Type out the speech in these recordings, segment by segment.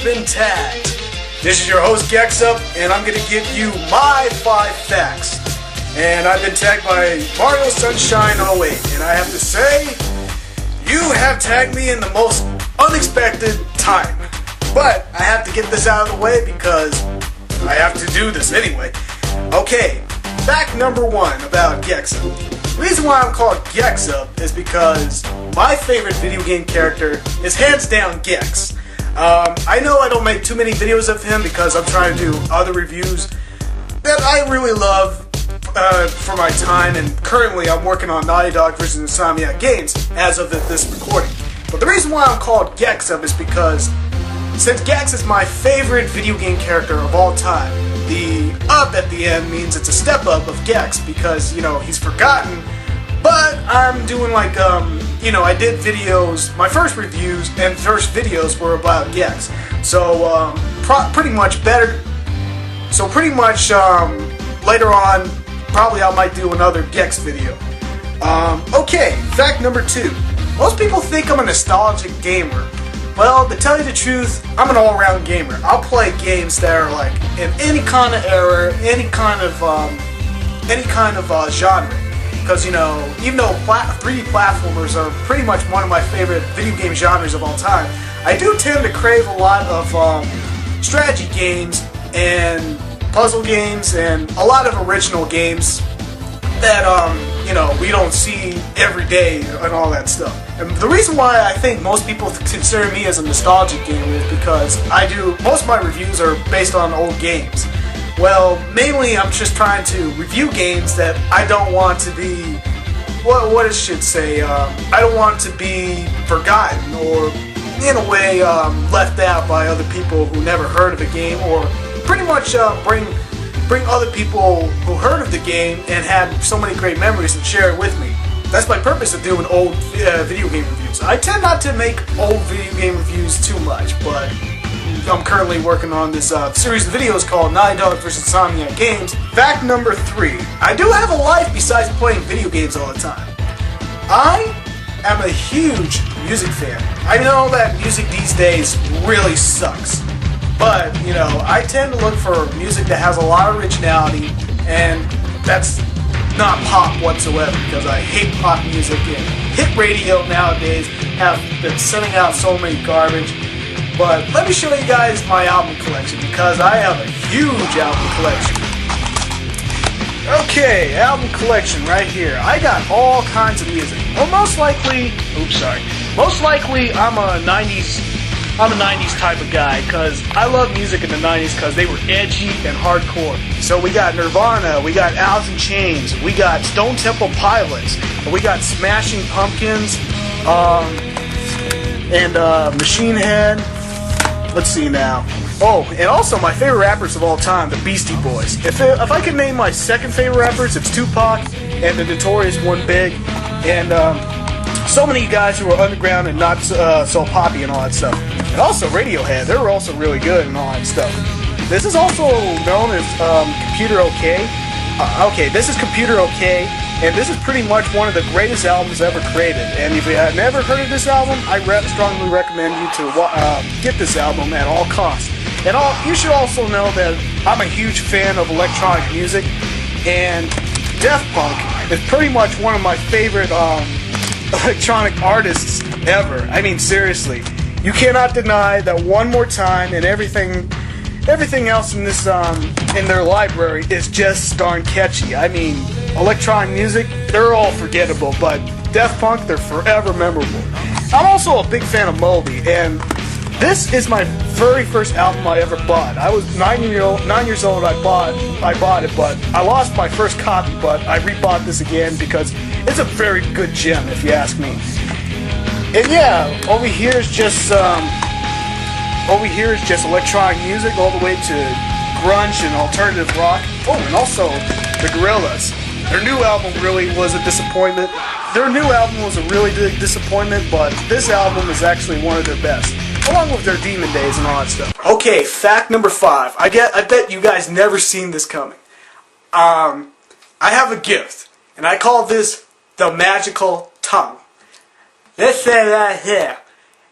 been tagged. This is your host Gexup, and I'm going to give you my 5 facts. And I've been tagged by Mario Sunshine 08, and I have to say, you have tagged me in the most unexpected time. But I have to get this out of the way because I have to do this anyway. Okay, fact number 1 about Gexup. The reason why I'm called Gexup is because my favorite video game character is hands down Gex. I know I don't make too many videos of him because I'm trying to do other reviews that I really love for my time, and currently I'm working on Naughty Dog vs. Insomniac games as of this recording. But the reason why I'm called Gexup is because since Gex is my favorite video game character of all time, the up at the end means it's a step up of Gex because, you know, he's forgotten. But I'm doing like, I did videos, my first reviews and first videos were about Gex. So, pretty much later on, probably I might do another Gex video. Okay, fact number 2. Most people think I'm a nostalgic gamer. Well, to tell you the truth, I'm an all-around gamer. I'll play games that are like in any kind of era, any kind of genre. Because, you know, even though 3D platformers are pretty much one of my favorite video game genres of all time, I do tend to crave a lot of strategy games and puzzle games and a lot of original games that, we don't see every day and all that stuff. And the reason why I think most people consider me as a nostalgic gamer is because most of my reviews are based on old games. Well, mainly I'm just trying to review games that I don't want to be, what it should say, I don't want to be forgotten or, in a way, left out by other people who never heard of the game, or pretty much bring other people who heard of the game and had so many great memories and share it with me. That's my purpose of doing old video game reviews. I tend not to make old video game reviews too much, but I'm currently working on this series of videos called Naughty Dog vs. Insomniac Games. Fact number 3. I do have a life besides playing video games all the time. I am a huge music fan. I know that music these days really sucks. But, I tend to look for music that has a lot of originality, and that's not pop whatsoever, because I hate pop music, and hit radio nowadays have been sending out so many garbage. But let me show you guys my album collection, because I have a huge album collection. Okay, album collection right here. I got all kinds of music. Well, most likely I'm a 90s type of guy, because I love music in the 90s because they were edgy and hardcore. So we got Nirvana, we got Alice in Chains, we got Stone Temple Pilots, we got Smashing Pumpkins, and Machine Head. Let's see now. Oh, and also my favorite rappers of all time, the Beastie Boys. If I could name my second favorite rappers, it's Tupac and the Notorious One Big, and so many guys who were underground and not so poppy and all that stuff. And also Radiohead, they were also really good and all that stuff. This is also known as Computer OK. This is Computer OK, and this is pretty much one of the greatest albums ever created. And if you have never heard of this album, I strongly recommend you to get this album at all costs. And you should also know that I'm a huge fan of electronic music, and Daft Punk is pretty much one of my favorite electronic artists ever. I mean, seriously. You cannot deny that One More Time and everything else in this in their library is just darn catchy. I mean, electronic music, they're all forgettable, but Daft Punk, they're forever memorable. I'm also a big fan of Moby, and this is my very first album I ever bought. I was 9 years old. I bought it, but I lost my first copy. But I rebought this again because it's a very good gem, if you ask me. And yeah, over here is just electronic music all the way to grunge and alternative rock. Oh, and also the Gorillaz. Their new album really was a disappointment. Their new album was a really big disappointment, but this album is actually one of their best, along with their Demon Days and all that stuff. Okay, fact number 5. I bet you guys never seen this coming. I have a gift, and I call this the magical tongue. Let's say right here.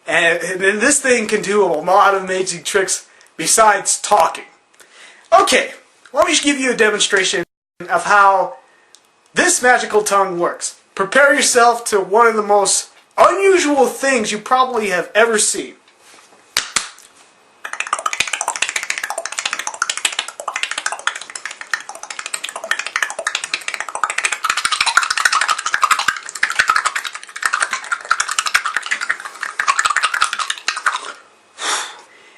And this thing can do a lot of amazing tricks besides talking. Okay, let me give you a demonstration of how this magical tongue works. Prepare yourself to one of the most unusual things you probably have ever seen.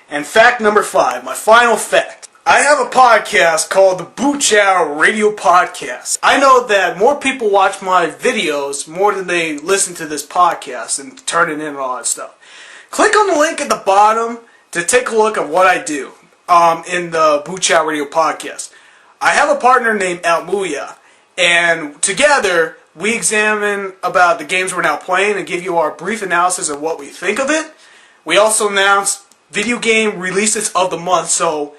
And fact number 5, my final fact. I have a podcast called the Boo Chow Radio Podcast. I know that more people watch my videos more than they listen to this podcast and turn it in and all that stuff. Click on the link at the bottom to take a look at what I do in the Boo Chow Radio Podcast. I have a partner named Almuya, and together we examine about the games we're now playing and give you our brief analysis of what we think of it. We also announce video game releases of the month, so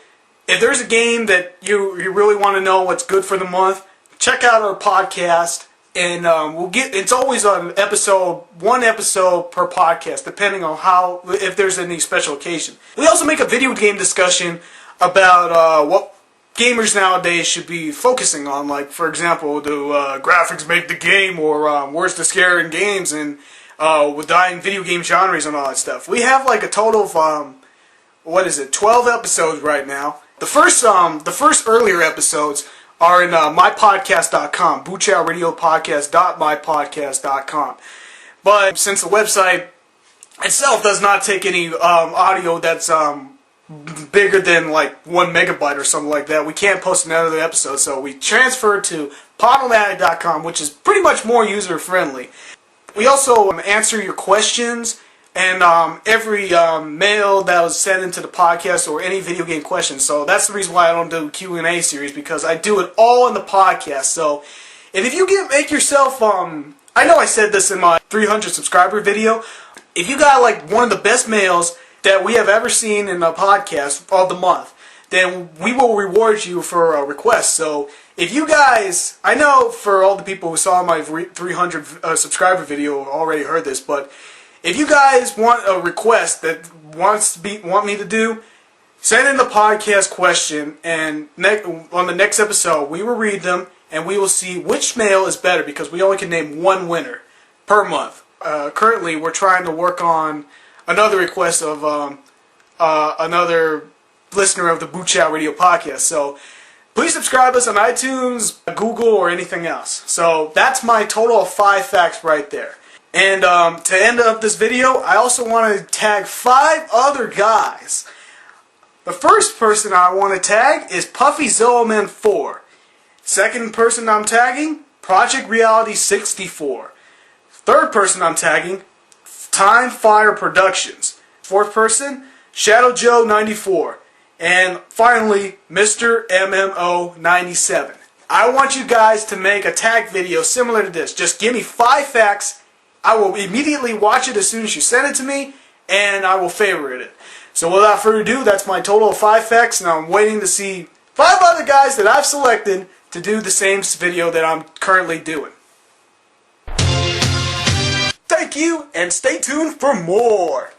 if there's a game that you really want to know what's good for the month, check out our podcast, and it's always on one episode per podcast, depending on if there's any special occasion. We also make a video game discussion about what gamers nowadays should be focusing on, like, for example, do graphics make the game, or where's the scare in games, and with dying video game genres and all that stuff. We have like a total of 12 episodes right now. The first earlier episodes are in mypodcast.com, BooChowRadioPodcast.mypodcast.com. But since the website itself does not take any audio that's bigger than like 1 megabyte or something like that, we can't post another episode, so we transfer to Podomatic.com, which is pretty much more user friendly. We also answer your questions and every mail that was sent into the podcast, or any video game questions. So that's the reason why I don't do Q&A series, because I do it all in the podcast. So, and if you make yourself, I know I said this in my 300 subscriber video, if you got like one of the best mails that we have ever seen in the podcast of the month, then we will reward you for a request. So if you guys, I know for all the people who saw my 300 subscriber video already heard this, but if you guys want a request that want me to do, send in the podcast question, and on the next episode we will read them and we will see which mail is better, because we only can name one winner per month. Currently we're trying to work on another request of another listener of the Boo Chow Radio Podcast. So please subscribe us on iTunes, Google, or anything else. So that's my total of 5 facts right there. And to end up this video, I also want to tag 5 other guys. The first person I want to tag is Puffy Zillowman 4. Second person I'm tagging, Project Reality 64. Third person I'm tagging, Time Fire Productions. Fourth person, Shadow Joe 94. And finally, Mr. MMO 97. I want you guys to make a tag video similar to this. Just give me 5 facts. I will immediately watch it as soon as you send it to me, and I will favorite it. So without further ado, that's my total of 5 facts, and I'm waiting to see 5 other guys that I've selected to do the same video that I'm currently doing. Thank you, and stay tuned for more!